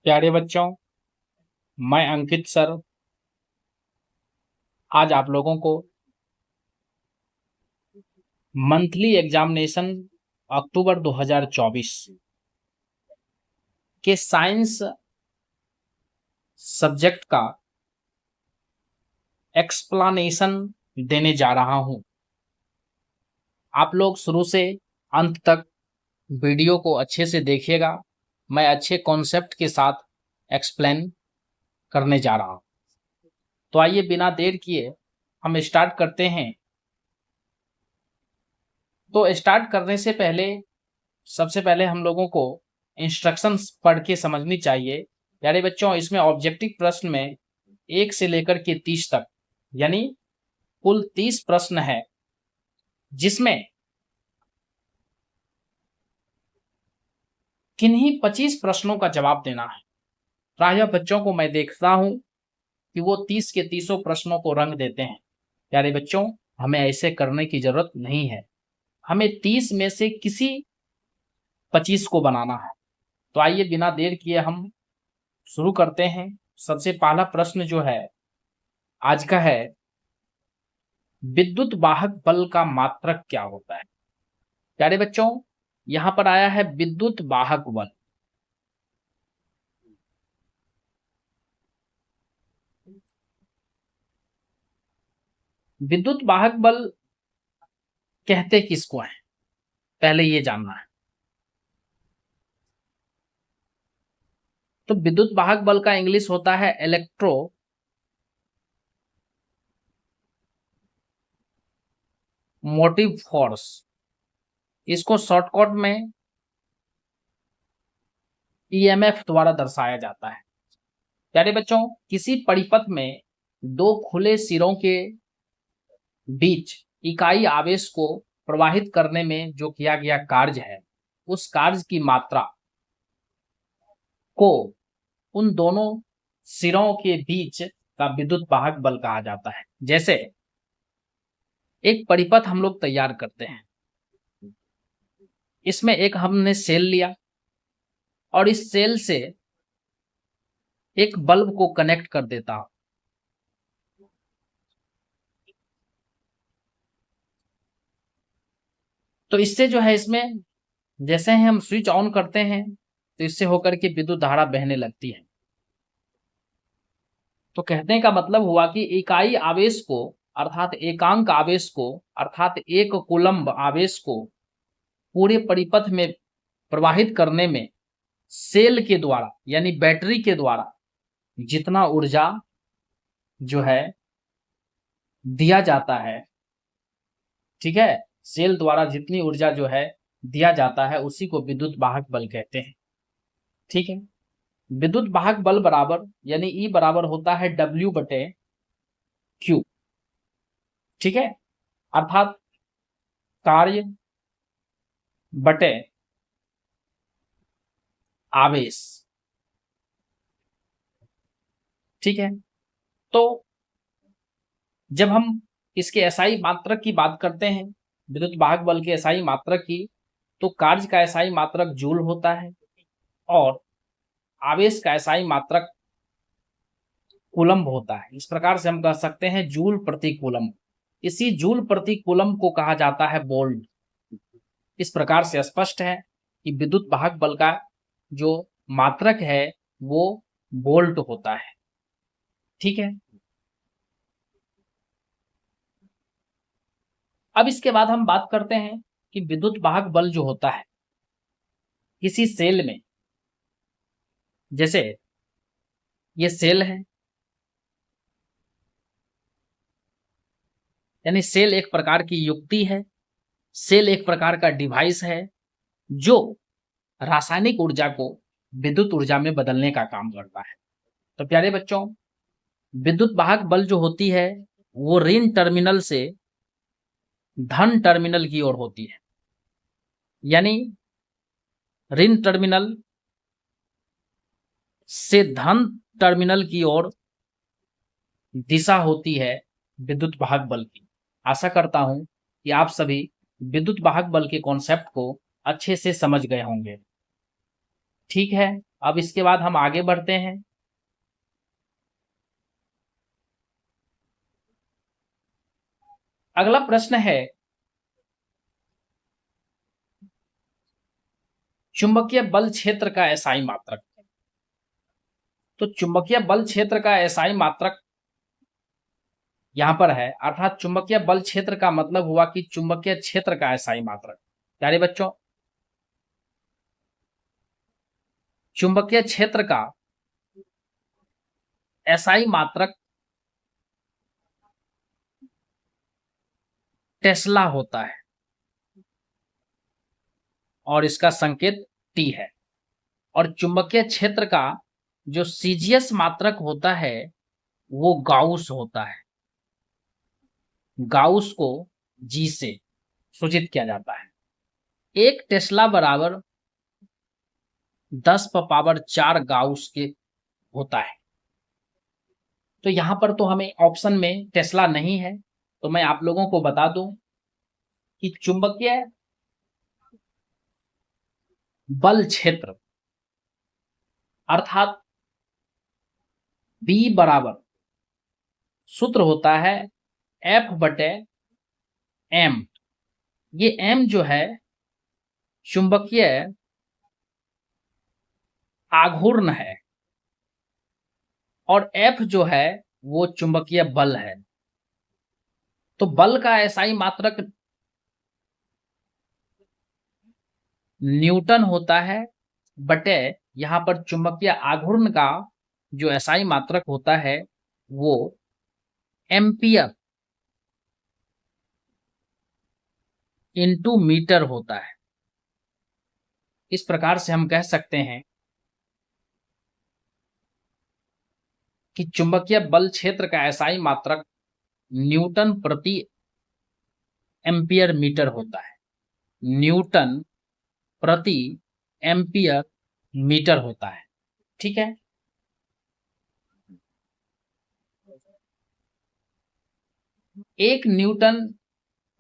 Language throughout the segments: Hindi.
प्यारे बच्चों, मैं अंकित सर आज आप लोगों को मंथली एग्जामिनेशन अक्टूबर 2024 के साइंस सब्जेक्ट का एक्सप्लेनेशन देने जा रहा हूं। आप लोग शुरू से अंत तक वीडियो को अच्छे से देखिएगा। मैं अच्छे कॉन्सेप्ट के साथ एक्सप्लेन करने जा रहा हूं। तो आइए बिना देर किए हम स्टार्ट करते हैं। तो स्टार्ट करने से पहले सबसे पहले हम लोगों को इंस्ट्रक्शंस पढ़ के समझनी चाहिए। प्यारे बच्चों, इसमें ऑब्जेक्टिव प्रश्न में 1 से लेकर के 30 तक यानी कुल 30 प्रश्न है, जिसमें किन्हीं 25 प्रश्नों का जवाब देना है। प्रायः बच्चों को मैं देखता हूं कि वो 30 के 30 प्रश्नों को रंग देते हैं। प्यारे बच्चों, हमें ऐसे करने की जरूरत नहीं है। हमें 30 में से किसी 25 को बनाना है। तो आइए बिना देर किए हम शुरू करते हैं। सबसे पहला प्रश्न जो है आज का है, विद्युत वाहक बल का मात्रक क्या होता है। प्यारे बच्चों, यहां पर आया है विद्युत वाहक बल। विद्युत वाहक बल कहते किसको है, पहले ये जानना है। तो विद्युत वाहक बल का इंग्लिश होता है इलेक्ट्रो मोटिव फोर्स। इसको शॉर्टकट में ईएमएफ द्वारा दर्शाया जाता है। प्यारे बच्चों, किसी परिपथ में दो खुले सिरों के बीच इकाई आवेश को प्रवाहित करने में जो किया गया कार्य है, उस कार्य की मात्रा को उन दोनों सिरों के बीच का विद्युत वाहक बल कहा जाता है। जैसे एक परिपथ हम लोग तैयार करते हैं, इसमें एक हमने सेल लिया और इस सेल से एक बल्ब को कनेक्ट कर देता हूं। तो इससे जो है, इसमें जैसे ही हम स्विच ऑन करते हैं तो इससे होकर के विद्युत धारा बहने लगती है। तो कहने का मतलब हुआ कि इकाई आवेश को अर्थात एकांक आवेश को अर्थात 1 कूलम्ब आवेश को पूरे परिपथ में प्रवाहित करने में सेल के द्वारा यानी बैटरी के द्वारा जितना ऊर्जा जो है दिया जाता है, ठीक है, सेल द्वारा जितनी ऊर्जा जो है दिया जाता है, उसी को विद्युत वाहक बल कहते हैं। ठीक है, विद्युत वाहक बल बराबर यानी ई बराबर होता है W बटे Q। ठीक है, अर्थात कार्य बटे आवेश। ठीक है, तो जब हम इसके एसआई मात्रक की बात करते हैं, विद्युत वाहक बल के एसआई मात्रक की, तो कार्य का एसआई मात्रक जूल होता है और आवेश का एसआई मात्रक कूलम्ब होता है। इस प्रकार से हम कह सकते हैं जूल प्रति कूलम्ब। इसी जूल प्रति कूलम्ब को कहा जाता है वोल्ट। इस प्रकार से स्पष्ट है कि विद्युत वाहक बल का जो मात्रक है वो वोल्ट होता है। ठीक है, अब इसके बाद हम बात करते हैं कि विद्युत वाहक बल जो होता है किसी सेल में, जैसे ये सेल है, यानी सेल एक प्रकार की युक्ति है, सेल एक प्रकार का डिवाइस है जो रासायनिक ऊर्जा को विद्युत ऊर्जा में बदलने का काम करता है। तो प्यारे बच्चों, विद्युत वाहक बल जो होती है वो ऋण टर्मिनल से धन टर्मिनल की ओर होती है, यानी ऋण टर्मिनल से धन टर्मिनल की ओर दिशा होती है विद्युत वाहक बल की। आशा करता हूं कि आप सभी विद्युत वाहक बल के कॉन्सेप्ट को अच्छे से समझ गए होंगे। ठीक है, अब इसके बाद हम आगे बढ़ते हैं। अगला प्रश्न है चुंबकीय बल क्षेत्र का एसआई मात्रक। तो चुंबकीय बल क्षेत्र का एसआई मात्रक यहां पर है, अर्थात चुंबकीय बल क्षेत्र का मतलब हुआ कि चुंबकीय क्षेत्र का एसआई मात्रक। प्यारे बच्चों, चुंबकीय क्षेत्र का एसआई मात्रक टेस्ला होता है और इसका संकेत टी है। और चुंबकीय क्षेत्र का जो सीजीएस मात्रक होता है वो गाउस होता है। गाउस को जी से सूचित किया जाता है। एक टेस्ला बराबर 10⁴ गाउस के होता है। तो यहां पर तो हमें ऑप्शन में टेस्ला नहीं है, तो मैं आप लोगों को बता दूं कि चुंबकीय बल क्षेत्र अर्थात बी बराबर सूत्र होता है F/m। ये m जो है चुंबकीय आघूर्ण है और F जो है वो चुंबकीय बल है। तो बल का एसआई मात्रक न्यूटन होता है बटे यहां पर चुंबकीय आघूर्ण का जो एसआई मात्रक होता है वो एम्पियर इंटू मीटर होता है। इस प्रकार से हम कह सकते हैं कि चुंबकीय बल क्षेत्र का एसआई मात्रक न्यूटन प्रति एम्पियर मीटर होता है। न्यूटन प्रति एम्पियर मीटर होता है। ठीक है, एक न्यूटन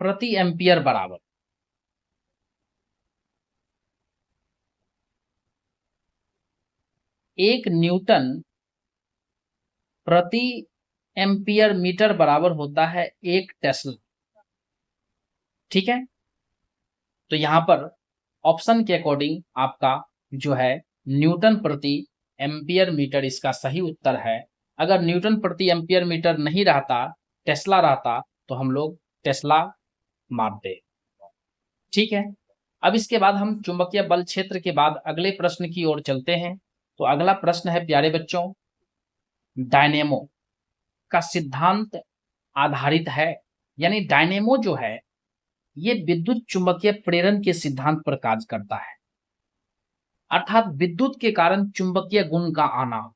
प्रति एम्पियर बराबर एक न्यूटन प्रति एम्पियर मीटर बराबर होता है एक टेस्ला। ठीक है, तो यहां पर ऑप्शन के अकॉर्डिंग आपका जो है न्यूटन प्रति एम्पियर मीटर इसका सही उत्तर है। अगर न्यूटन प्रति एम्पियर मीटर नहीं रहता, टेस्ला रहता, तो हम लोग टेस्ला मानते। ठीक है, अब इसके बाद हम चुंबकीय बल क्षेत्र के बाद अगले प्रश्न की ओर चलते हैं। तो अगला प्रश्न है प्यारे बच्चों, डायनेमो का सिद्धांत आधारित है, यानी डायनेमो जो है ये विद्युत चुंबकीय प्रेरण के सिद्धांत पर कार्य करता है। अर्थात विद्युत के कारण चुंबकीय गुण का आना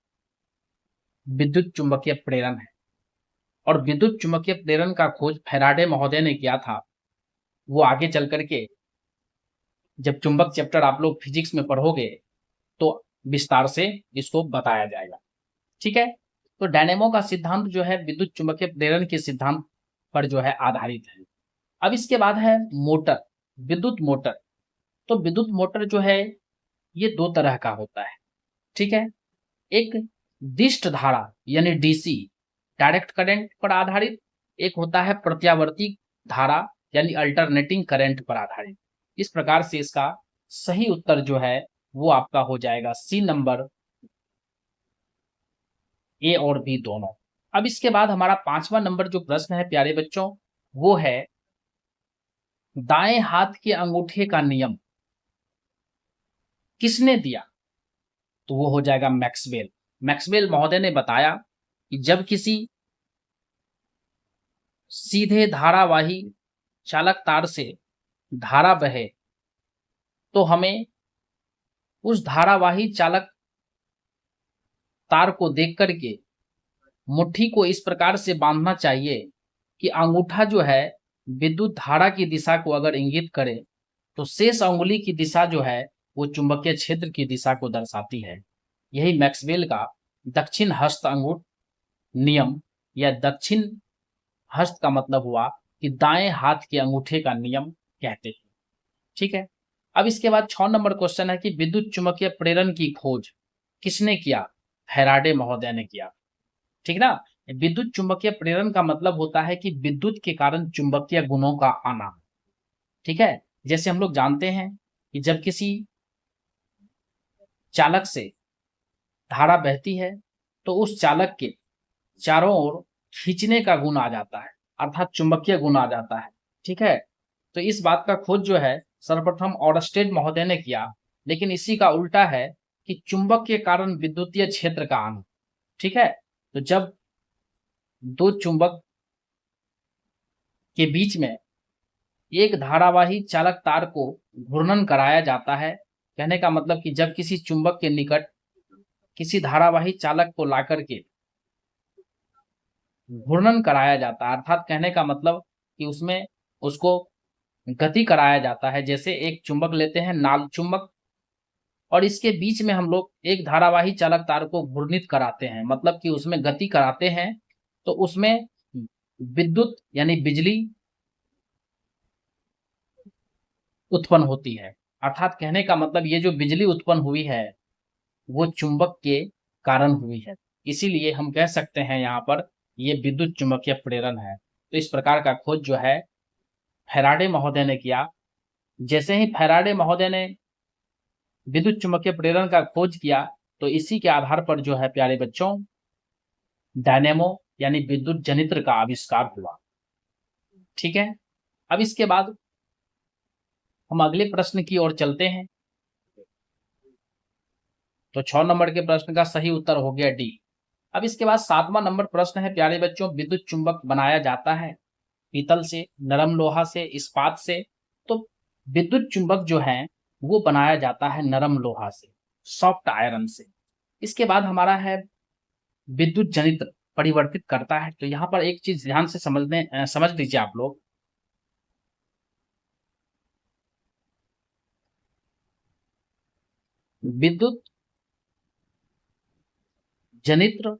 विद्युत चुंबकीय प्रेरण है। और विद्युत चुंबकीय प्रेरण का खोज फैराडे महोदय ने किया था। वो आगे चल करके जब चुंबक चैप्टर आप लोग फिजिक्स में पढ़ोगे तो विस्तार से इसको बताया जाएगा। ठीक है, तो डायनेमो का सिद्धांत जो है विद्युत चुंबकीय प्रेरण के सिद्धांत पर जो है आधारित है। अब इसके बाद है मोटर, विद्युत मोटर। तो विद्युत मोटर जो है ये दो तरह का होता है। ठीक है, एक दिष्ट धारा यानी डीसी डायरेक्ट करंट पर आधारित, एक होता है प्रत्यावर्ती धारा यानी अल्टरनेटिंग करंट पर आधारित। इस प्रकार से इसका सही उत्तर जो है वो आपका हो जाएगा सी नंबर, ए और बी दोनों। अब इसके बाद हमारा 5वां नंबर जो प्रश्न है प्यारे बच्चों वो है दाएं हाथ के अंगूठे का नियम किसने दिया। तो वो हो जाएगा मैक्सवेल। मैक्सवेल महोदय ने बताया कि जब किसी सीधे धारावाही चालक तार से धारा बहे तो हमें उस धारावाही चालक तार को देख करके मुट्ठी को इस प्रकार से बांधना चाहिए कि अंगूठा जो है विद्युत धारा की दिशा को अगर इंगित करे तो शेष अंगुली की दिशा जो है वो चुंबकीय क्षेत्र की दिशा को दर्शाती है। यही मैक्सवेल का दक्षिण हस्त अंगूठ नियम या दक्षिण हस्त का मतलब हुआ कि दाएं हाथ के अंगूठे का नियम कहते हैं। ठीक है, अब इसके बाद 6 नंबर क्वेश्चन है कि विद्युत चुम्बकीय प्रेरण की खोज किसने किया? फैराडे महोदय ने किया। ठीक ना। विद्युत चुम्बकीय प्रेरण का मतलब होता है कि विद्युत के कारण चुंबकीय गुणों का आना। ठीक है। जैसे हम लोग जानते हैं कि जब किसी चालक से धारा बहती है तो उस चालक के चारों ओर खींचने का गुण आ जाता है, अर्थात चुंबकीय गुण आ जाता है। ठीक है। तो इस बात का खोज जो है सर्वप्रथम ऑर्स्टेड महोदय ने किया, लेकिन इसी का उल्टा है कि चुंबक के कारण विद्युतीय क्षेत्र का आना। ठीक है। तो जब दो चुंबक के बीच में एक धारावाही चालक तार को घूर्णन कराया जाता है, कहने का मतलब कि जब किसी चुंबक के निकट किसी धारावाही चालक को लाकर के घूर्णन कराया जाता है, अर्थात कहने का मतलब कि उसमें उसको गति कराया जाता है। जैसे एक चुंबक लेते हैं नाल चुंबक, और इसके बीच में हम लोग एक धारावाही चालक तार को घूर्णित कराते हैं, मतलब कि उसमें गति कराते हैं, तो उसमें विद्युत यानी बिजली उत्पन्न होती है। अर्थात कहने का मतलब ये जो बिजली उत्पन्न हुई है वो चुंबक के कारण हुई है, इसीलिए हम कह सकते हैं यहाँ पर ये विद्युत चुंबकीय प्रेरण है। तो इस प्रकार का खोज जो है फैराडे महोदय ने किया। जैसे ही फैराडे महोदय ने विद्युत चुंबकीय प्रेरण का खोज किया तो इसी के आधार पर जो है प्यारे बच्चों डायनेमो यानी विद्युत जनित्र का आविष्कार हुआ। ठीक है। अब इसके बाद हम अगले प्रश्न की ओर चलते हैं। तो 6 नंबर के प्रश्न का सही उत्तर हो गया डी। अब इसके बाद 7वां नंबर प्रश्न है प्यारे बच्चों, विद्युत चुंबक बनाया जाता है पीतल से, नरम लोहा से, इस्पात से। तो विद्युत चुंबक जो है वो बनाया जाता है नरम लोहा से, सॉफ्ट आयरन से। इसके बाद हमारा है विद्युत जनित्र परिवर्तित करता है। तो यहाँ पर एक चीज ध्यान से समझ लीजिए आप लोग। विद्युत जनित्र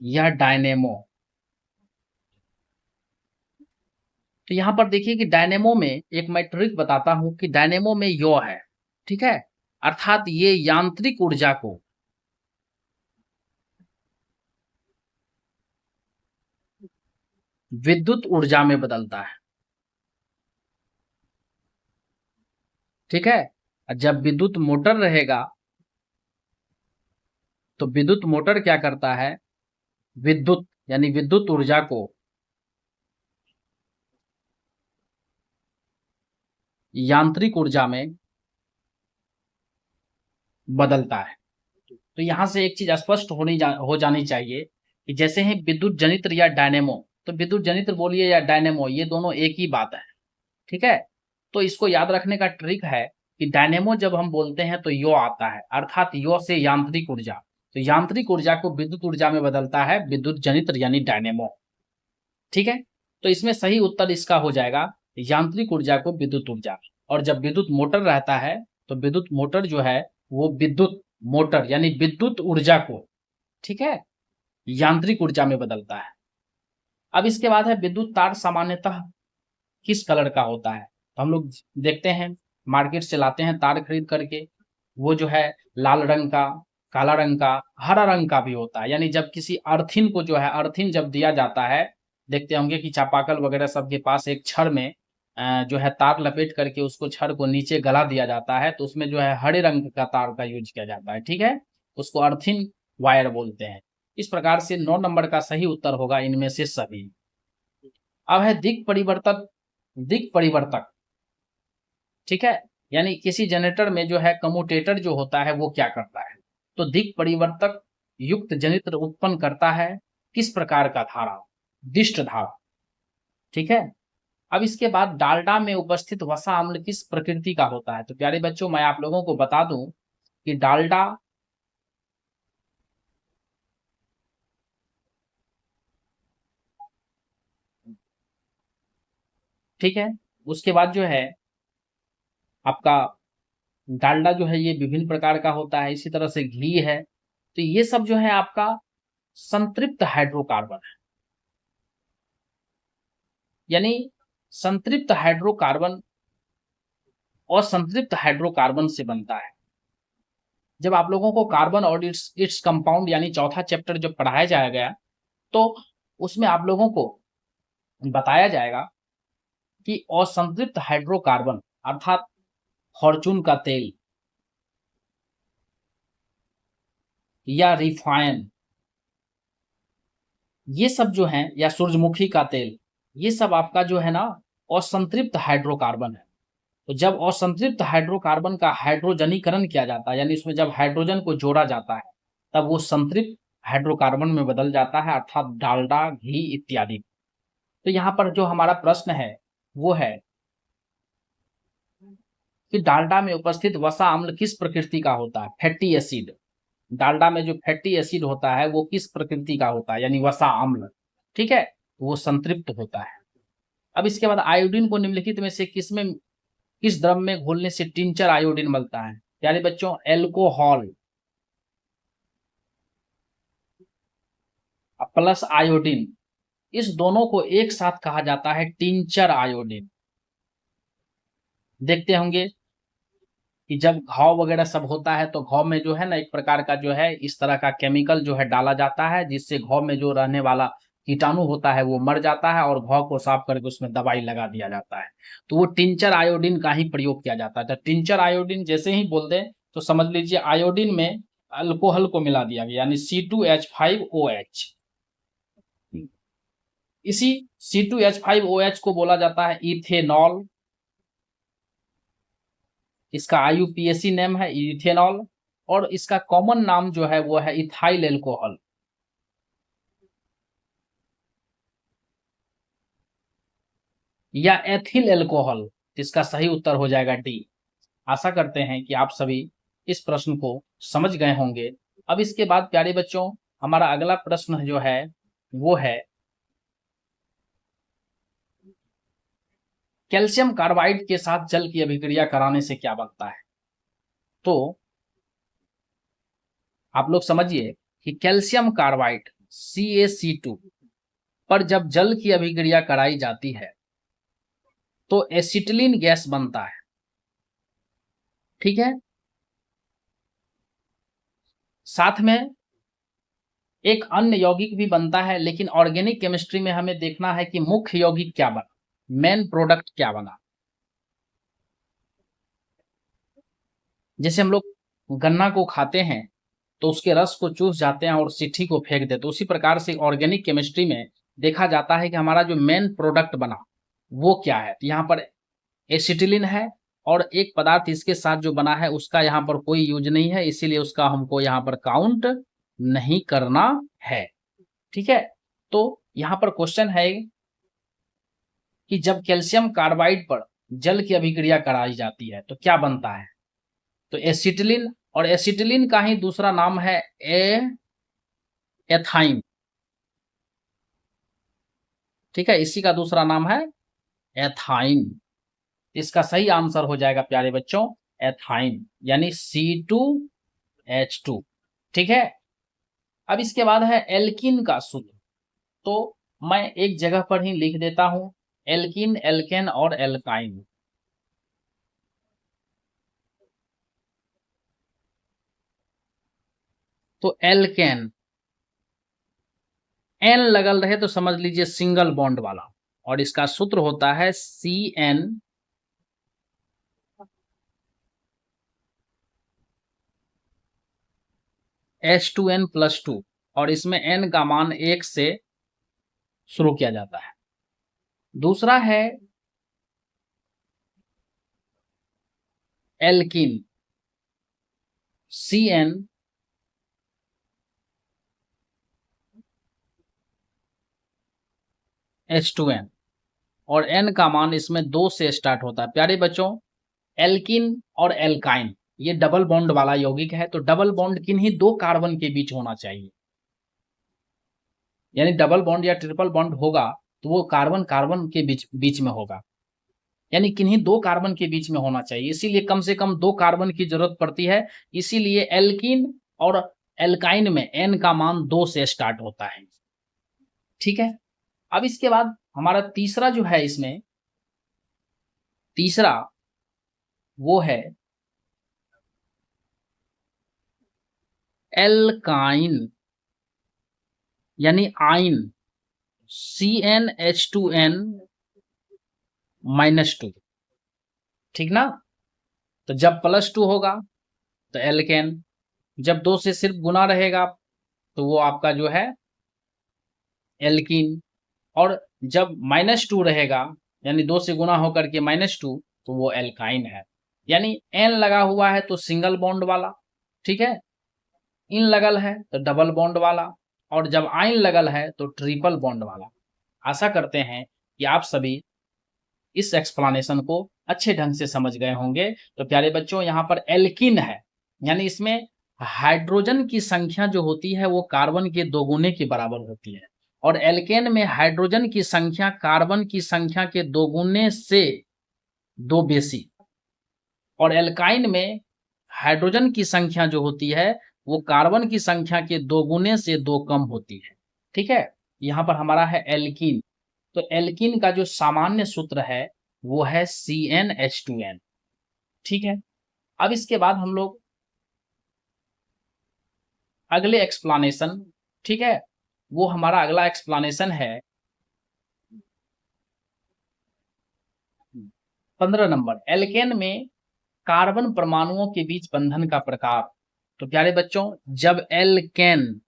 या डायनेमो, तो यहाँ पर देखिए कि डायनेमो में एक मैं ट्रिक बताता हूं कि डायनेमो में यो है। ठीक है। अर्थात ये यांत्रिक ऊर्जा को विद्युत ऊर्जा में बदलता है। ठीक है। जब विद्युत मोटर रहेगा तो विद्युत मोटर क्या करता है, विद्युत यानी विद्युत ऊर्जा को यांत्रिक ऊर्जा में बदलता है। तो यहां से एक चीज स्पष्ट हो जानी चाहिए कि जैसे ही विद्युत जनित्र या डायनेमो, तो विद्युत जनित्र बोलिए या डायनेमो ये दोनों एक ही बात है। ठीक है। तो इसको याद रखने का ट्रिक है कि डायनेमो जब हम बोलते हैं तो यो आता है, अर्थात यो से यांत्रिक ऊर्जा, तो यांत्रिक ऊर्जा को विद्युत ऊर्जा में बदलता है विद्युत जनित्र यानी डायनेमो। ठीक है। तो इसमें सही उत्तर इसका हो जाएगा यांत्रिक ऊर्जा को विद्युत ऊर्जा। और जब विद्युत मोटर रहता है तो विद्युत मोटर जो है वो विद्युत मोटर यानी विद्युत ऊर्जा को, ठीक है, यांत्रिक ऊर्जा में बदलता है। अब इसके बाद है विद्युत तार सामान्यतः किस कलर का होता है। तो हम लोग देखते हैं मार्केट से लाते हैं तार खरीद करके, वो जो है लाल रंग का, काला रंग का, हरा रंग का भी होता है। यानी जब किसी अर्थिन को जो है अर्थिन जब दिया जाता है, देखते होंगे कि चापाकल वगैरह सबके पास एक छड़ में जो है तार लपेट करके उसको छड़ को नीचे गला दिया जाता है, तो उसमें जो है हरे रंग का तार का यूज किया जाता है। ठीक है। उसको अर्थिन वायर बोलते हैं। इस प्रकार से 9 नंबर का सही उत्तर होगा इनमें से सभी। अब है दिक परिवर्तक। ठीक है। यानी किसी जनरेटर में जो है कम्यूटेटर जो होता है वो क्या करता है, तो दिक परिवर्तक युक्त जनित्र उत्पन्न करता है किस प्रकार का धारा, दिष्ट धारा। ठीक है। अब इसके बाद डालडा में उपस्थित वसा अम्ल किस प्रकृति का होता है। तो प्यारे बच्चों मैं आप लोगों को बता दूं कि डालडा ठीक है, उसके बाद जो है आपका डालडा जो है ये विभिन्न प्रकार का होता है, इसी तरह से घी है। तो ये सब जो है आपका संतृप्त हाइड्रोकार्बन है। यानी संतृप्त हाइड्रोकार्बन असंतृप्त हाइड्रोकार्बन से बनता है। जब आप लोगों को कार्बन और इट्स कंपाउंड यानी चौथा चैप्टर जब पढ़ाया जाएगा तो उसमें आप लोगों को बताया जाएगा कि असंतृप्त हाइड्रोकार्बन अर्थात फॉर्चून का तेल या रिफाइन, ये सब जो है, या सूरजमुखी का तेल, ये सब आपका जो है ना असंतृप्त हाइड्रोकार्बन है। तो जब असंतृप्त हाइड्रोकार्बन का हाइड्रोजनीकरण किया जाता है, यानी उसमें जब हाइड्रोजन को जोड़ा जाता है, तब वो संतृप्त हाइड्रोकार्बन में बदल जाता है, अर्थात डालडा, घी इत्यादि। तो यहाँ पर जो हमारा प्रश्न है वो है कि डालडा में उपस्थित वसा अम्ल किस प्रकृति का होता है? Fatty acid. डालडा में जो फैटी एसिड होता है वो किस प्रकृति का होता है, यानी वसा अम्ल, ठीक है, वो संतृप्त होता है। अब इसके बाद आयोडीन को निम्नलिखित में से किस द्रव में घोलने से टिंचर आयोडीन बनता है? यानी बच्चों एल्कोहल प्लस आयोडीन, इस दोनों को एक साथ कहा जाता है टिंचर आयोडीन। देखते होंगे कि जब घाव वगैरह सब होता है तो घाव में जो है ना एक प्रकार का जो है इस तरह का केमिकल जो है डाला जाता है, जिससे घाव में जो रहने वाला कीटाणु होता है वो मर जाता है और घाव को साफ करके उसमें दवाई लगा दिया जाता है। तो वो टिंचर आयोडीन का ही प्रयोग किया जाता है। तो टिंचर आयोडीन जैसे ही बोल दें तो समझ लीजिए आयोडीन में अल्कोहल को मिला दिया गया, यानी C2H5OH। इसी C2H5OH को बोला जाता है इथेनॉल। इसका IUPAC नेम है इथेनॉल, और इसका कॉमन नाम जो है वो है इथाइल एल्कोहल। या एथिल एल्कोहल, इसका सही उत्तर हो जाएगा डी। आशा करते हैं कि आप सभी इस प्रश्न को समझ गए होंगे। अब इसके बाद प्यारे बच्चों हमारा अगला प्रश्न जो है वो है कैल्शियम कार्बाइड के साथ जल की अभिक्रिया कराने से क्या बनता है? तो आप लोग समझिए कि कैल्शियम कार्बाइड CaC2 पर जब जल की अभिक्रिया कराई जाती है तो एसिटिलीन गैस बनता है, ठीक है। साथ में एक अन्य यौगिक भी बनता है, लेकिन ऑर्गेनिक केमिस्ट्री में हमें देखना है कि मुख्य यौगिक क्या बना, मेन प्रोडक्ट क्या बना। जैसे हम लोग गन्ना को खाते हैं तो उसके रस को चूस जाते हैं और सिट्ठी को फेंक देते, उसी प्रकार से ऑर्गेनिक केमिस्ट्री में देखा जाता है कि हमारा जो मेन प्रोडक्ट बना वो क्या है। तो यहाँ पर एसिटिलीन है और एक पदार्थ इसके साथ जो बना है उसका यहाँ पर कोई यूज नहीं है, इसीलिए उसका हमको यहाँ पर काउंट नहीं करना है, ठीक है। तो यहाँ पर क्वेश्चन है कि जब कैल्शियम कार्बाइड पर जल की अभिक्रिया कराई जाती है तो क्या बनता है? तो एसिटिलीन, और एसिटिलीन का ही दूसरा नाम है एथाइन, ठीक है, इसी का दूसरा नाम है एथाइन। इसका सही आंसर हो जाएगा प्यारे बच्चों एथाइन, यानी C2H2, ठीक है। अब इसके बाद है एल्किन का सूत्र। तो मैं एक जगह पर ही लिख देता हूं, एल्किन, एल्केन और एल्काइन। तो एल्केन एन लगल रहे तो समझ लीजिए सिंगल बॉन्ड वाला, और इसका सूत्र होता है CN H2N+2, और इसमें N का मान 1 से शुरू किया जाता है। दूसरा है एल्किन, CN H2N, और N का मान इसमें 2 से स्टार्ट होता है। प्यारे बच्चों एल्किन और एल्काइन ये डबल बॉन्ड वाला यौगिक है, तो डबल बॉन्ड किन्हीं दो कार्बन के बीच होना चाहिए, यानी डबल बॉन्ड या ट्रिपल बॉन्ड होगा तो वो कार्बन कार्बन के बीच में होगा, यानी किन्हीं दो कार्बन के बीच में होना चाहिए, इसीलिए कम से कम 2 कार्बन की जरूरत पड़ती है। इसीलिए एल्किन और एल्काइन में N का मान 2 से स्टार्ट होता है, ठीक है। अब इसके बाद हमारा तीसरा जो है, इसमें तीसरा वो है एल्काइन, यानी आइन, CnH2n-2, ठीक ना। तो जब +2 होगा तो एल्केन, जब 2 से सिर्फ गुना रहेगा तो वो आपका जो है एल्कीन, और जब -2 रहेगा यानी 2 से गुना होकर के -2 तो वो एल्काइन है। यानी एन लगा हुआ है तो सिंगल बॉन्ड वाला, ठीक है, इन लगल है तो डबल बॉन्ड वाला, और जब आइन लगल है तो ट्रिपल बॉन्ड वाला। आशा करते हैं कि आप सभी इस एक्सप्लेनेशन को अच्छे ढंग से समझ गए होंगे। तो प्यारे बच्चों, यहाँ पर एल्कीन है, यानी इसमें हाइड्रोजन की संख्या जो होती है वो कार्बन के दोगुने के बराबर होती है, और एल्केन में हाइड्रोजन की संख्या कार्बन की संख्या के दोगुने से 2 बेसी, और एल्काइन में हाइड्रोजन की संख्या जो होती है वो कार्बन की संख्या के दोगुने से 2 कम होती है, ठीक है। यहाँ पर हमारा है एल्कीन, तो एल्कीन का जो सामान्य सूत्र है वो है CnH2n, ठीक है। अब इसके बाद हम लोग अगले एक्सप्लेनेशन, ठीक है, वो हमारा अगला एक्सप्लेनेशन है 15 नंबर, एल्केन में कार्बन परमाणुओं के बीच बंधन का प्रकार। तो प्यारे बच्चों, जब एल्केन,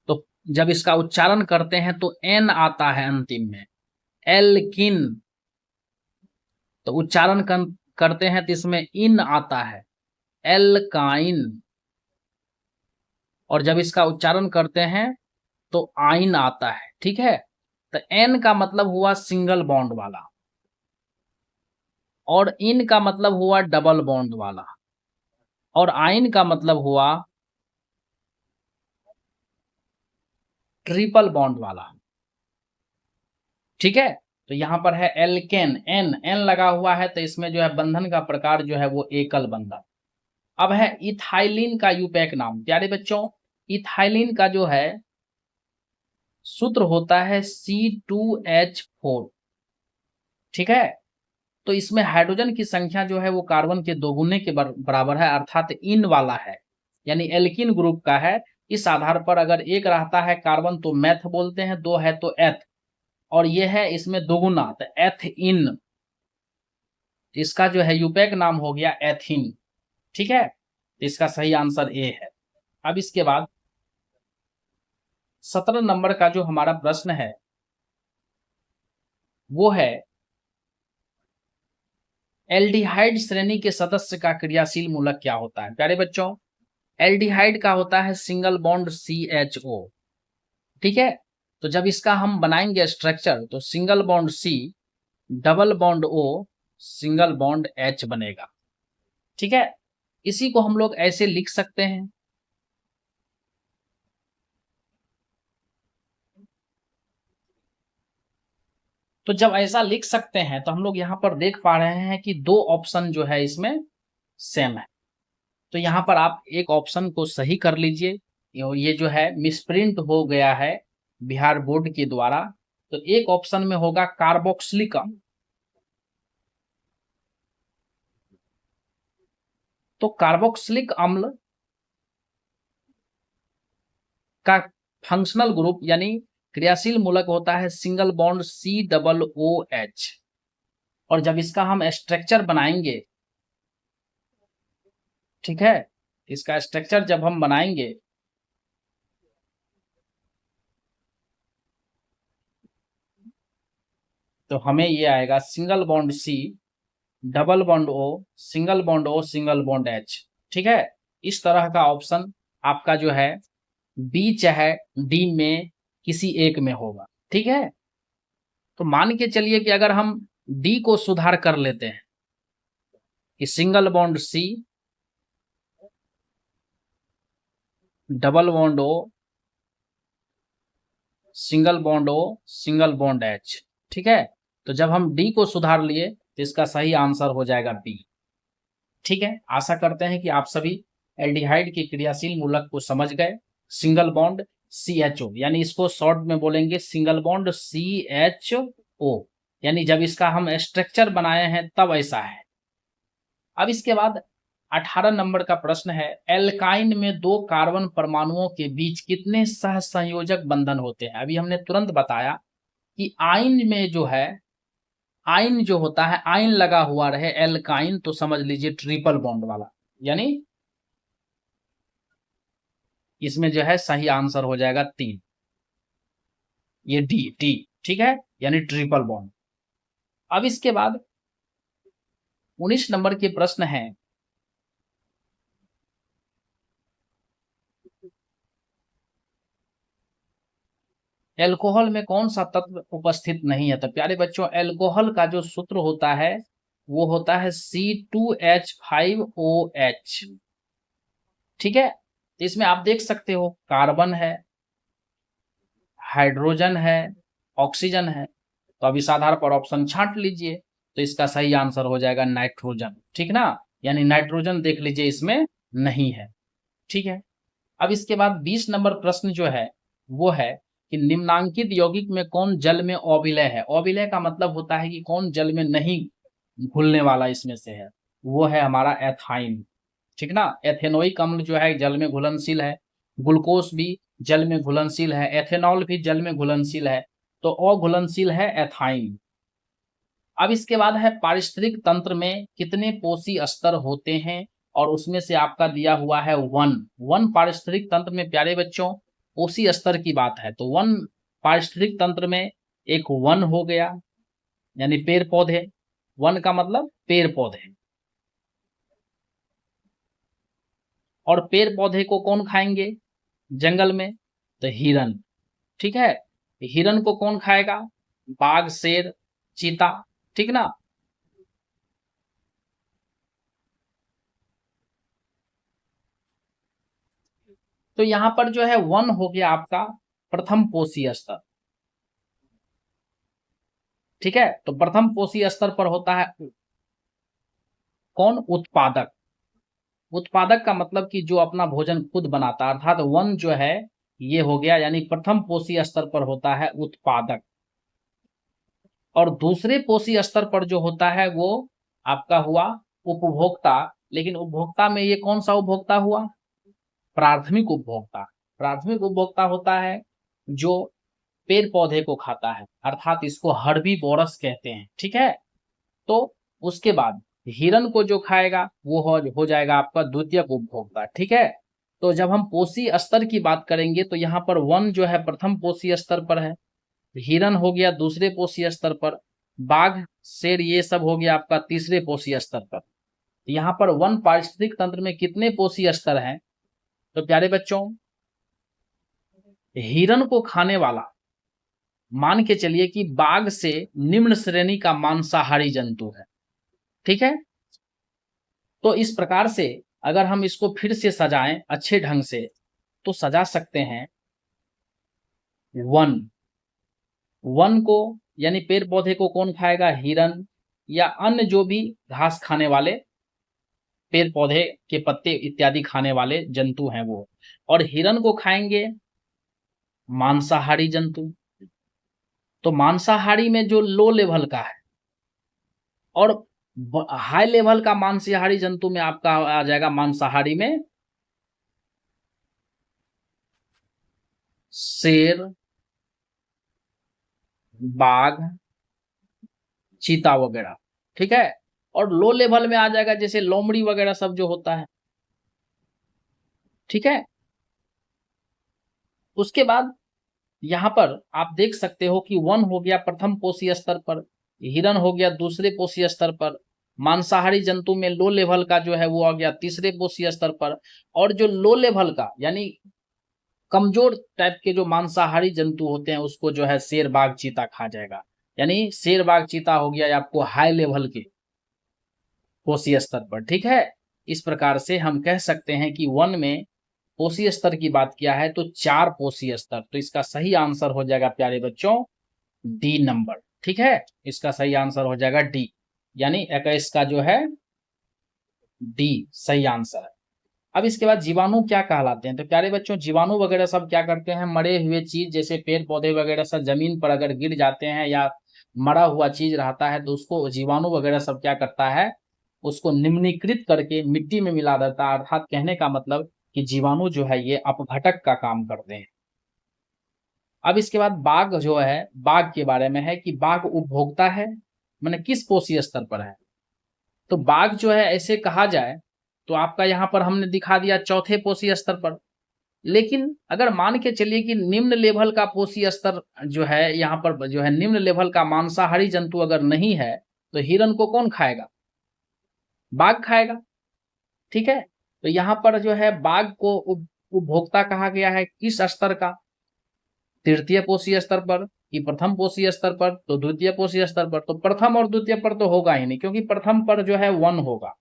तो जब इसका उच्चारण करते हैं तो एन आता है अंतिम में, एल्किन, तो उच्चारण करते हैं तो इसमें इन आता है, एल्काइन, और जब इसका उच्चारण करते हैं तो आइन आता है, ठीक है। तो एन का मतलब हुआ सिंगल बॉन्ड वाला, और इन का मतलब हुआ डबल बॉन्ड वाला, और आइन का मतलब हुआ ट्रिपल बॉन्ड वाला, ठीक है। तो यहां पर है एल्केन, एन एन लगा हुआ है तो इसमें जो है बंधन का प्रकार जो है वो एकल बंधन। अब है इथाइलिन का यूपैक नाम। प्यारे बच्चों, इथाइलिन का जो है सूत्र होता है C2H4, ठीक है। तो इसमें हाइड्रोजन की संख्या जो है वो कार्बन के दोगुने के बराबर है, अर्थात इन वाला है, यानी एल्किन ग्रुप का है। इस आधार पर अगर एक रहता है कार्बन तो मैथ बोलते हैं, 2 है तो एथ, और ये है इसमें दोगुना तो एथइन, इसका जो है यूपैक नाम हो गया एथिन, ठीक है। इसका सही आंसर ए है। अब इसके बाद 17 नंबर का जो हमारा प्रश्न है वो है एल्डिहाइड श्रेणी के सदस्य का क्रियाशील मूलक क्या होता है। प्यारे बच्चों, एल्डिहाइड का होता है सिंगल बॉन्ड CHO, ठीक है। तो जब इसका हम बनाएंगे स्ट्रक्चर तो single bond C, double bond O, single bond H बनेगा, ठीक है। इसी को हम लोग ऐसे लिख सकते हैं, तो जब ऐसा लिख सकते हैं तो हम लोग यहाँ पर देख पा रहे हैं कि 2 ऑप्शन जो है इसमें सेम है। तो यहाँ पर आप एक ऑप्शन को सही कर लीजिए, ये जो है मिसप्रिंट हो गया है बिहार बोर्ड के द्वारा। तो एक ऑप्शन में होगा कार्बोक्सिलिक अम्ल, तो कार्बोक्सिलिक अम्ल का फंक्शनल ग्रुप यानी क्रियाशील मूलक होता है सिंगल बॉन्ड COOH, और जब इसका हम स्ट्रक्चर बनाएंगे, ठीक है, इसका स्ट्रक्चर जब हम बनाएंगे तो हमें ये आएगा single bond C, double bond O, single bond O, single bond H, ठीक है। इस तरह का ऑप्शन आपका जो है बी चाहे डी में किसी एक में होगा, ठीक है। तो मान के चलिए कि अगर हम डी को सुधार कर लेते हैं कि single bond C, double bond O, single bond O, single bond H, ठीक है। तो जब हम डी को सुधार लिए तो इसका सही आंसर हो जाएगा बी, ठीक है। आशा करते हैं कि आप सभी एल्डिहाइड के क्रियाशील मूलक को समझ गए। सिंगल बॉन्ड CHO, यानी इसको शॉर्ट में बोलेंगे सिंगल बॉन्ड CHO, यानी जब इसका हम स्ट्रक्चर बनाए हैं तब ऐसा है। अब इसके बाद 18 नंबर का प्रश्न है, एल्काइन में दो कार्बन परमाणुओं के बीच कितने सहसंयोजक बंधन होते हैं। अभी हमने तुरंत बताया कि आयन में जो है, आयन जो होता है, आयन लगा हुआ रहे एल्काइन, तो समझ लीजिए ट्रिपल बॉन्ड वाला, यानी इसमें जो है सही आंसर हो जाएगा 3, ये डी, ठीक है, यानी ट्रिपल बॉन्ड। अब इसके बाद 19 नंबर के प्रश्न है, एल्कोहल में कौन सा तत्व उपस्थित नहीं है। तो प्यारे बच्चों, एल्कोहल का जो सूत्र होता है वो होता है C2H5OH, ठीक है। तो इसमें आप देख सकते हो कार्बन है, हाइड्रोजन है, ऑक्सीजन है, तो अब इस आधार पर ऑप्शन छांट लीजिए, तो इसका सही आंसर हो जाएगा नाइट्रोजन, ठीक ना, यानी नाइट्रोजन देख लीजिए इसमें नहीं है, ठीक है। अब इसके बाद 20 नंबर प्रश्न जो है वो है कि निम्नांकित यौगिक में कौन जल में अविलय है। अविलय का मतलब होता है कि कौन जल में नहीं घुलने वाला इसमें से है, वो है हमारा एथाइन, ठीक ना। एथेनोइक अम्ल जो है जल में घुलनशील है, ग्लूकोज भी जल में घुलनशील है, एथेनॉल भी जल में घुलनशील है, तो अघुलनशील है एथाइन। अब इसके बाद है पारिस्थितिक तंत्र में कितने पोषी स्तर होते हैं, और उसमें से आपका दिया हुआ है वन पारिस्थितिक तंत्र में प्यारे बच्चों पोषी स्तर की बात है, तो वन पारिस्थितिक तंत्र में एक वन हो गया, यानी पेड़ पौधे, वन का मतलब पेड़ पौधे, और पेड़ पौधे को कौन खाएंगे जंगल में, तो हिरन, ठीक है। हिरन को कौन खाएगा, बाघ, शेर, चीता, ठीक ना। तो यहां पर जो है वन हो गया आपका प्रथम पोषी स्तर, ठीक है। तो प्रथम पोषी स्तर पर होता है कौन, उत्पादक। उत्पादक का मतलब कि जो अपना भोजन खुद बनाता है, अर्थात वन जो है ये हो गया, यानी प्रथम पोषी स्तर पर होता है उत्पादक। और दूसरे पोषी स्तर पर जो होता है वो आपका हुआ उपभोक्ता, लेकिन उपभोक्ता में ये कौन सा उपभोक्ता हुआ, प्राथमिक उपभोक्ता। प्राथमिक उपभोक्ता होता है जो पेड़ पौधे को खाता है, अर्थात इसको हर्बीवोरस कहते हैं, ठीक है। तो उसके बाद हिरन को जो खाएगा वो हो जाएगा आपका द्वितीयक उपभोक्ता, ठीक है। तो जब हम पोषी स्तर की बात करेंगे तो यहाँ पर वन जो है प्रथम पोषी स्तर पर है, हिरन हो गया दूसरे पोषी स्तर पर, बाघ, शेर ये सब हो गया आपका तीसरे पोषी स्तर पर। यहाँ पर वन पारिस्थितिक तंत्र में कितने पोषी स्तर हैं, तो प्यारे बच्चों हिरन को खाने वाला मान के चलिए कि बाघ से निम्न श्रेणी का मांसाहारी जंतु है, ठीक है। तो इस प्रकार से अगर हम इसको फिर से सजाएं अच्छे ढंग से तो सजा सकते हैं, वन, वन को यानी पेड़ पौधे को कौन खाएगा, हिरन या अन्य जो भी घास खाने वाले, पेड़ पौधे के पत्ते इत्यादि खाने वाले जंतु हैं वो, और हिरन को खाएंगे मांसाहारी जंतु। तो मांसाहारी में जो लो लेवल का है और हाई लेवल का मांसाहारी जंतु में आपका आ जाएगा, मांसाहारी में शेर, बाघ, चीता वगैरह, ठीक है। और लो लेवल में आ जाएगा जैसे लोमड़ी वगैरह सब जो होता है, ठीक है। उसके बाद यहां पर आप देख सकते हो कि वन हो गया प्रथम पोषी स्तर पर, हिरन हो गया दूसरे पोषी स्तर पर, मांसाहारी जंतु में लो लेवल का जो है वो आ गया तीसरे पोषी स्तर पर, और जो लो लेवल का यानी कमजोर टाइप के जो मांसाहारी जंतु होते हैं उसको जो है शेर, बाघ, चीता खा जाएगा, यानी शेर, बाघ, चीता हो गया आपको हाई लेवल के पोषी स्तर पर, ठीक है। इस प्रकार से हम कह सकते हैं कि वन में पोषी स्तर की बात किया है तो 4 पोषी स्तर, तो इसका सही आंसर हो जाएगा प्यारे बच्चों डी नंबर, ठीक है। इसका सही आंसर हो जाएगा डी, यानी 21 का जो है डी सही आंसर है। अब इसके बाद जीवाणु क्या कहलाते हैं, तो प्यारे बच्चों जीवाणु वगैरह सब क्या करते हैं, मरे हुए चीज जैसे पेड़ पौधे वगैरह सब जमीन पर अगर गिर जाते हैं या मरा हुआ चीज रहता है तो उसको जीवाणु वगैरह सब क्या करता है, उसको निम्नीकृत करके मिट्टी में मिला देता है। अर्थात कहने का मतलब कि जीवाणु जो है ये अपघटक का काम करते हैं। अब इसके बाद बाघ जो है, बाघ के बारे में है कि बाघ उपभोक्ता है, माने किस कोशीय स्तर पर है। तो बाघ जो है ऐसे कहा जाए तो आपका यहाँ पर हमने दिखा दिया चौथे पोषी स्तर पर। लेकिन अगर मान के चलिए कि निम्न लेवल का पोषी स्तर जो है यहाँ पर जो है निम्न लेवल का मांसाहारी जंतु अगर नहीं है तो हिरण को कौन खाएगा, बाघ खाएगा। ठीक है, तो यहाँ पर जो है बाघ को उपभोक्ता कहा गया है किस स्तर का, तृतीय पोषी स्तर पर कि प्रथम पोषी स्तर पर, तो द्वितीय पोषी स्तर पर। तो प्रथम और द्वितीय पर तो होगा ही नहीं, क्योंकि प्रथम पर जो है वन होगा,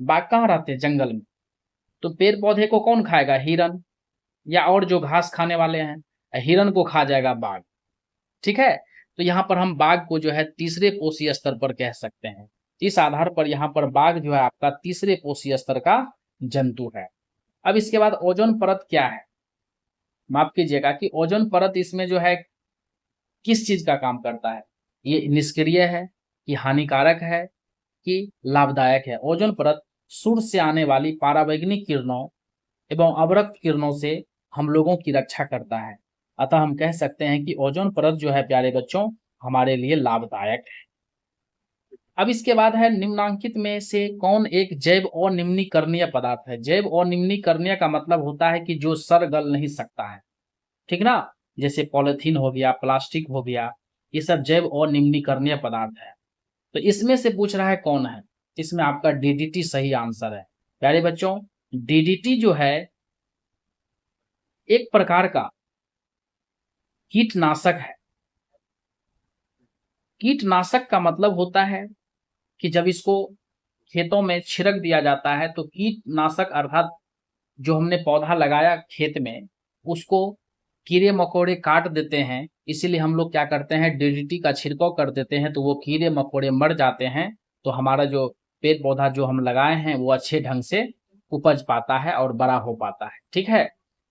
बाघ कहाँ रहते हैं, जंगल में। तो पेड़ पौधे को कौन खाएगा, हिरण, या और जो घास खाने वाले हैं, हिरण को खा जाएगा बाघ। ठीक है, तो यहाँ पर हम बाघ को जो है तीसरे पोषी स्तर पर कह सकते हैं। इस आधार पर यहाँ पर बाघ जो है आपका तीसरे पोषी स्तर का जंतु है। अब इसके बाद ओजोन परत क्या है, माफ कीजिएगा कि ओजोन परत इसमें जो है किस चीज का काम करता है, ये निष्क्रिय है कि हानिकारक है कि लाभदायक है। ओजोन परत सूर्य से आने वाली पराबैंगनी किरणों एवं अवरक्त किरणों से हम लोगों की रक्षा करता है। अतः हम कह सकते हैं कि ओजोन परत जो है प्यारे बच्चों हमारे लिए लाभदायक है। अब इसके बाद है निम्नांकित में से कौन एक जैव अनिम्नीकरणीय पदार्थ है। जैव अनिम्नीकरणीय का मतलब होता है कि जो सड़ गल नहीं सकता है, ठीक ना, जैसे पॉलिथीन हो गया, प्लास्टिक हो गया, ये सब जैव अनिम्नीकरणीय पदार्थ है। तो इसमें से पूछ रहा है कौन है, इसमें आपका डीडीटी सही आंसर है। प्यारे बच्चों डीडीटी जो है एक प्रकार का कीटनाशक है। कीटनाशक का मतलब होता है कि जब इसको खेतों में छिड़क दिया जाता है तो कीटनाशक अर्थात जो हमने पौधा लगाया खेत में उसको कीड़े मकोड़े काट देते हैं, इसीलिए हम लोग क्या करते हैं डीडीटी का छिड़काव कर देते हैं, तो वो कीड़े मकोड़े मर जाते हैं, तो हमारा जो पेड़ पौधा जो हम लगाए हैं वो अच्छे ढंग से उपज पाता है और बड़ा हो पाता है। ठीक है,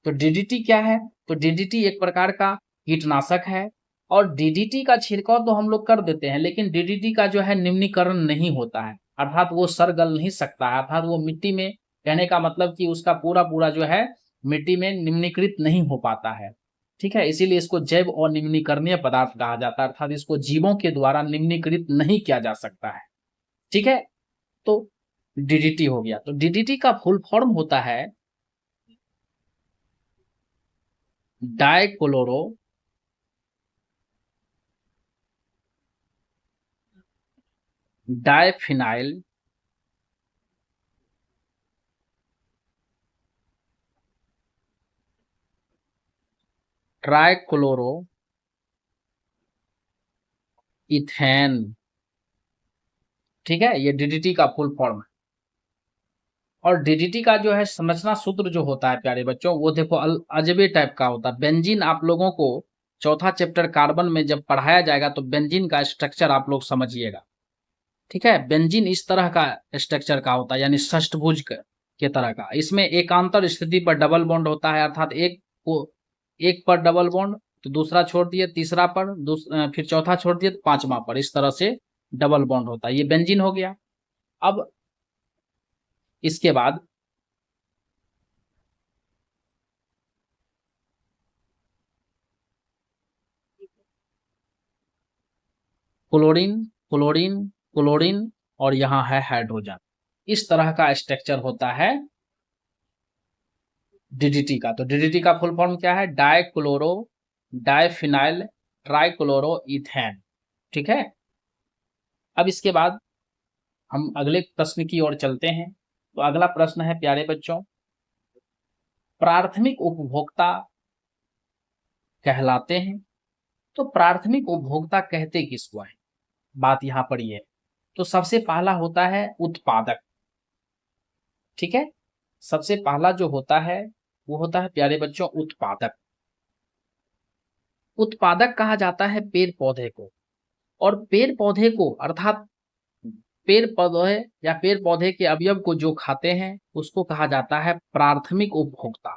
तो डीडीटी क्या है, तो डीडीटी एक प्रकार का कीटनाशक है और डीडीटी का छिड़काव तो हम लोग कर देते हैं, लेकिन डीडीटी का जो है निम्नीकरण नहीं होता है, अर्थात वो सर गल नहीं सकता है, अर्थात वो मिट्टी में, कहने का मतलब कि उसका पूरा पूरा जो है मिट्टी में निम्नीकृत नहीं हो पाता है। ठीक है, इसीलिए इसको जैव अनिम्नीकरणीय पदार्थ कहा जाता है, अर्थात इसको जीवों के द्वारा निम्नीकृत नहीं किया जा सकता है। ठीक है, तो डीडीटी हो गया। तो डीडीटी का फुल फॉर्म होता है डाइक्लोरो डाइफिनाइल ट्राइक्लोरो इथेन। ठीक है, ये डीडीटी का फुल फॉर्म है। और डीडीटी का जो है संरचना सूत्र जो होता है प्यारे बच्चों वो देखो अजबे टाइप का होता है। बेंजीन आप लोगों को चौथा चैप्टर कार्बन में जब पढ़ाया जाएगा तो बेंजीन का स्ट्रक्चर आप लोग समझिएगा। ठीक है, बेंजीन इस तरह का स्ट्रक्चर का होता है, यानी षष्ठभुज के तरह का। इसमें एकांतर स्थिति पर डबल बॉन्ड होता है, अर्थात एक पर डबल बॉन्ड, तो दूसरा छोड़ दिए, तीसरा पर, फिर चौथा छोड़ दिए, तो पांचवा पर, इस तरह से डबल बॉन्ड होता है। ये बेंजीन हो गया। अब इसके बाद क्लोरीन क्लोरीन क्लोरीन और यहाँ है हाइड्रोजन, इस तरह का स्ट्रक्चर होता है डीडीटी का। तो डीडीटी का फुल फॉर्म क्या है, डाइक्लोरो डाइफिनाइल ट्राइक्लोरो इथेन। ठीक है, अब इसके बाद हम अगले प्रश्न की ओर चलते हैं। तो अगला प्रश्न है प्यारे बच्चों, प्राथमिक उपभोक्ता कहलाते हैं। तो प्राथमिक उपभोक्ता कहते किसको है, बात यहां पर ये है। तो सबसे पहला होता है उत्पादक। ठीक है, सबसे पहला जो होता है वो होता है प्यारे बच्चों उत्पादक। उत्पादक कहा जाता है पेड़ पौधे को, और पेड़ पौधे को अर्थात पेड़ पौधे या पेड़ पौधे के अवयव को जो खाते हैं उसको कहा जाता है प्राथमिक उपभोक्ता।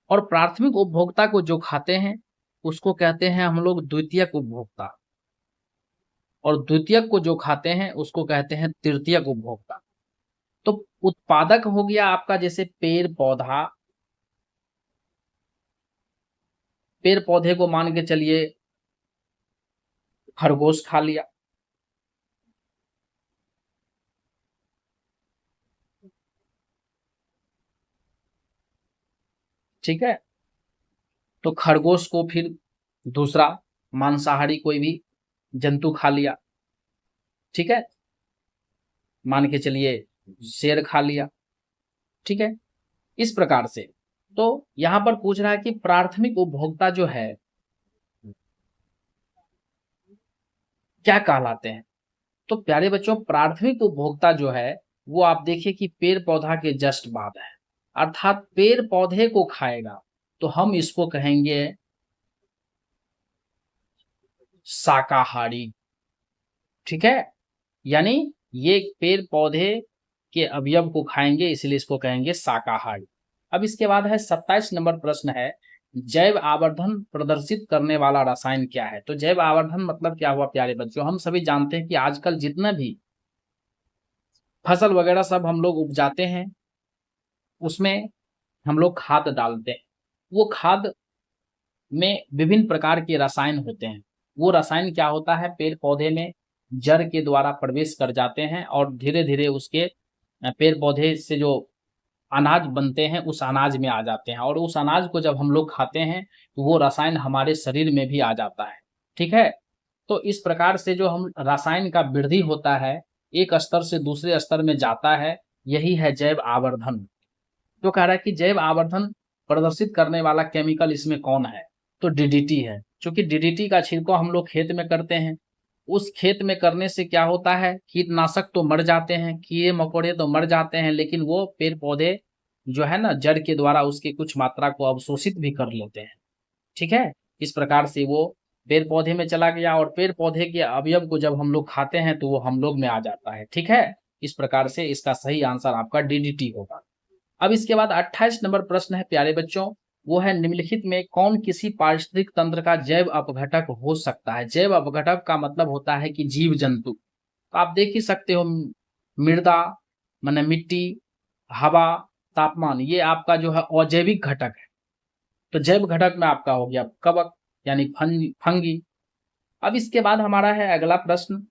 और प्राथमिक उपभोक्ता को जो खाते हैं उसको कहते हैं हम लोग द्वितीयक उपभोक्ता, और द्वितीयक को जो खाते हैं उसको कहते हैं तृतीयक उपभोक्ता। तो उत्पादक हो गया आपका जैसे पेड़ पौधा, पेड़ पौधे को मान के चलिए खरगोश खा लिया, ठीक है। तो खरगोश को फिर दूसरा मांसाहारी कोई भी जंतु खा लिया, ठीक है, मान के चलिए शेर खा लिया, ठीक है, इस प्रकार से। तो यहां पर पूछ रहा है कि प्राथमिक उपभोक्ता जो है क्या कहलाते हैं। तो प्यारे बच्चों, प्राथमिक उपभोक्ता जो है वो आप देखिए कि पेड़ पौधा के जस्ट बाद है, अर्थात पेड़ पौधे को खाएगा, तो हम इसको कहेंगे शाकाहारी, ठीक है। यानी ये पेड़ पौधे के अवयव को खाएंगे, इसलिए इसको कहेंगे शाकाहारी। अब इसके बाद है 27 नंबर प्रश्न है, जैव आवर्धन प्रदर्शित करने वाला रसायन क्या है। तो जैव आवर्धन मतलब क्या हुआ प्यारे बच्चों, हम सभी जानते हैं कि आजकल जितना भी फसल वगैरह सब हम लोग उपजाते हैं उसमें हम लोग खाद डालते हैं, वो खाद में विभिन्न प्रकार के रसायन होते हैं। वो रसायन क्या होता है, पेड़ पौधे में जड़ के द्वारा प्रवेश कर जाते हैं और धीरे धीरे उसके पेड़ पौधे से जो अनाज बनते हैं उस अनाज में आ जाते हैं, और उस अनाज को जब हम लोग खाते हैं तो वो रसायन हमारे शरीर में भी आ जाता है, ठीक है। तो इस प्रकार से जो हम रसायन का वृद्धि होता है, एक स्तर से दूसरे स्तर में जाता है, यही है जैव आवर्धन। तो कह रहा है कि जैव आवर्धन प्रदर्शित करने वाला केमिकल इसमें कौन है, तो डीडीटी है। क्योंकि डीडीटी का छिड़काव हम लोग खेत में करते हैं, उस खेत में करने से क्या होता है, कीटनाशक तो मर जाते हैं, कीड़े मकोड़े तो मर जाते हैं, लेकिन वो पेड़ पौधे जो है ना जड़ के द्वारा उसकी कुछ मात्रा को अवशोषित भी कर लेते हैं, ठीक है। इस प्रकार से वो पेड़ पौधे में चला गया, और पेड़ पौधे के अवयव को जब हम लोग खाते हैं तो वो हम लोग में आ जाता है, ठीक है। इस प्रकार से इसका सही आंसर आपका डीडीटी होगा। अब इसके बाद 28 नंबर प्रश्न है प्यारे बच्चों, वो है निम्नलिखित में कौन किसी पारिस्थितिक तंत्र का जैव अपघटक हो सकता है। जैव अपघटक का मतलब होता है कि जीव जंतु। तो आप देख ही सकते हो, मृदा माने मिट्टी, हवा, तापमान, ये आपका जो है अजैविक घटक है। तो जैव घटक में आपका हो गया कवक यानी फंगी। अब इसके बाद हमारा है अगला प्रश्न,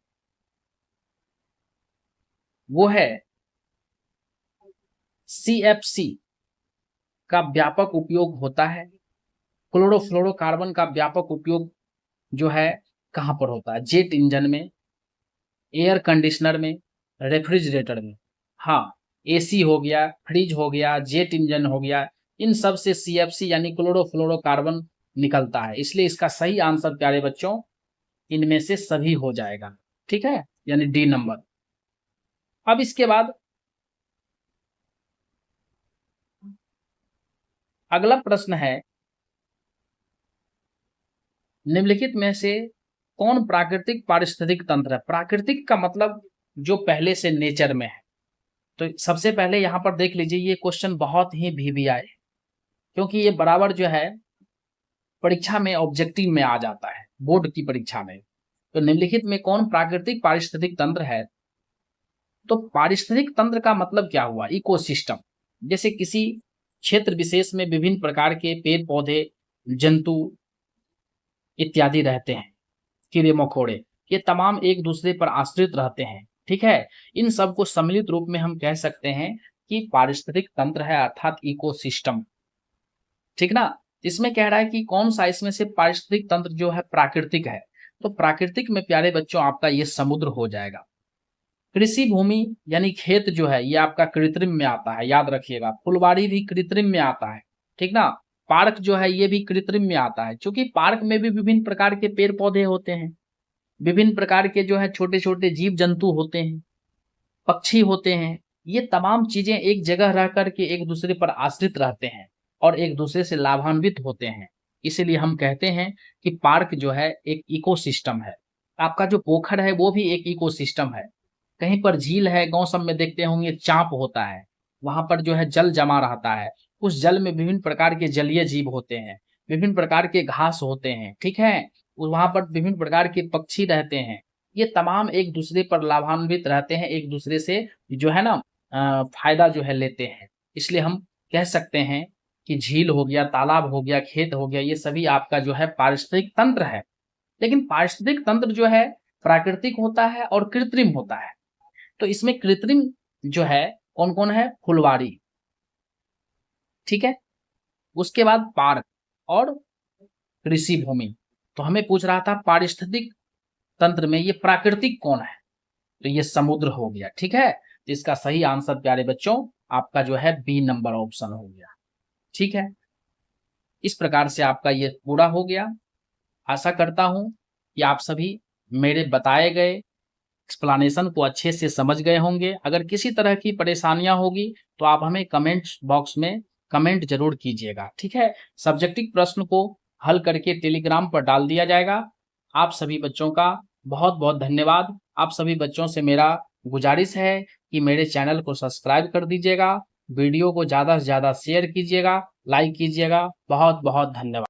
वो है CFC का व्यापक उपयोग होता है, क्लोरोफ्लोरोकार्बन का व्यापक उपयोग जो है कहां पर होता है, जेट इंजन में, एयर कंडीशनर में, रेफ्रिजरेटर में। हाँ, एसी हो गया, फ्रिज हो गया, जेट इंजन हो गया, इन सब से CFC यानी क्लोरोफ्लोरोकार्बन निकलता है, इसलिए इसका सही आंसर प्यारे बच्चों इनमें से सभी हो जाएगा, ठीक है, यानी डी नंबर। अब इसके बाद अगला प्रश्न है, निम्नलिखित में से कौन प्राकृतिक पारिस्थितिक तंत्र है। प्राकृतिक का मतलब जो पहले से नेचर में है। तो सबसे पहले यहां पर देख लीजिए, ये क्वेश्चन बहुत ही VVI, क्योंकि ये बराबर जो है परीक्षा में ऑब्जेक्टिव में आ जाता है, बोर्ड की परीक्षा में। तो निम्नलिखित में कौन प्राकृतिक पारिस्थितिक तंत्र है। तो पारिस्थितिक तंत्र का मतलब क्या हुआ, इकोसिस्टम। जैसे किसी क्षेत्र विशेष में विभिन्न प्रकार के पेड़ पौधे, जंतु इत्यादि रहते हैं, कीड़े मकोड़े, ये तमाम एक दूसरे पर आश्रित रहते हैं, ठीक है। इन सब को सम्मिलित रूप में हम कह सकते हैं कि पारिस्थितिक तंत्र है, अर्थात इकोसिस्टम, ठीक ना। इसमें कह रहा है कि कौन सा इसमें से पारिस्थितिक तंत्र जो है प्राकृतिक है। तो प्राकृतिक में प्यारे बच्चों आपका ये समुद्र हो जाएगा। कृषि भूमि यानी खेत जो है ये आपका कृत्रिम में आता है, याद रखिएगा। फुलवाड़ी भी कृत्रिम में आता है, ठीक ना। पार्क जो है ये भी कृत्रिम में आता है, क्योंकि पार्क में भी विभिन्न प्रकार के पेड़ पौधे होते हैं, विभिन्न प्रकार के जो है छोटे छोटे जीव जंतु होते हैं, पक्षी होते हैं। ये तमाम चीजें एक जगह रह करके एक दूसरे पर आश्रित रहते हैं और एक दूसरे से लाभान्वित होते हैं। इसीलिए हम कहते हैं कि पार्क जो है एक इकोसिस्टम है। आपका जो पोखर है वो भी एक इकोसिस्टम है। कहीं पर झील है, गांव सब में देखते होंगे चांप होता है, वहां पर जो है जल जमा रहता है, उस जल में विभिन्न प्रकार के जलीय जीव होते हैं। विभिन्न प्रकार के घास होते हैं, ठीक है, वहां पर विभिन्न प्रकार के पक्षी रहते हैं, ये तमाम एक दूसरे पर लाभान्वित रहते हैं, एक दूसरे से जो है ना फायदा जो है लेते हैं। इसलिए हम कह सकते हैं कि झील हो गया, तालाब हो गया, खेत हो गया, ये सभी आपका जो है पारिस्थितिक तंत्र है। लेकिन पारिस्थितिक तंत्र जो है प्राकृतिक होता है और कृत्रिम होता है। तो इसमें कृत्रिम जो है कौन कौन है? फुलवारी, ठीक है, उसके बाद पार्क और कृषि भूमि। तो हमें पूछ रहा था पारिस्थितिक तंत्र में ये प्राकृतिक कौन है? तो ये समुद्र हो गया, ठीक है। तो इसका सही आंसर प्यारे बच्चों आपका जो है बी नंबर ऑप्शन हो गया, ठीक है। इस प्रकार से आपका ये पूरा हो गया। आशा करता हूं कि आप सभी मेरे बताए गए एक्सप्लेनेशन को अच्छे से समझ गए होंगे। अगर किसी तरह की परेशानियां होगी तो आप हमें कमेंट बॉक्स में कमेंट जरूर कीजिएगा, ठीक है। सब्जेक्टिव प्रश्न को हल करके टेलीग्राम पर डाल दिया जाएगा। आप सभी बच्चों का बहुत बहुत धन्यवाद। आप सभी बच्चों से मेरा गुजारिश है कि मेरे चैनल को सब्सक्राइब कर दीजिएगा, वीडियो को ज़्यादा से ज़्यादा शेयर कीजिएगा, लाइक कीजिएगा। बहुत बहुत धन्यवाद।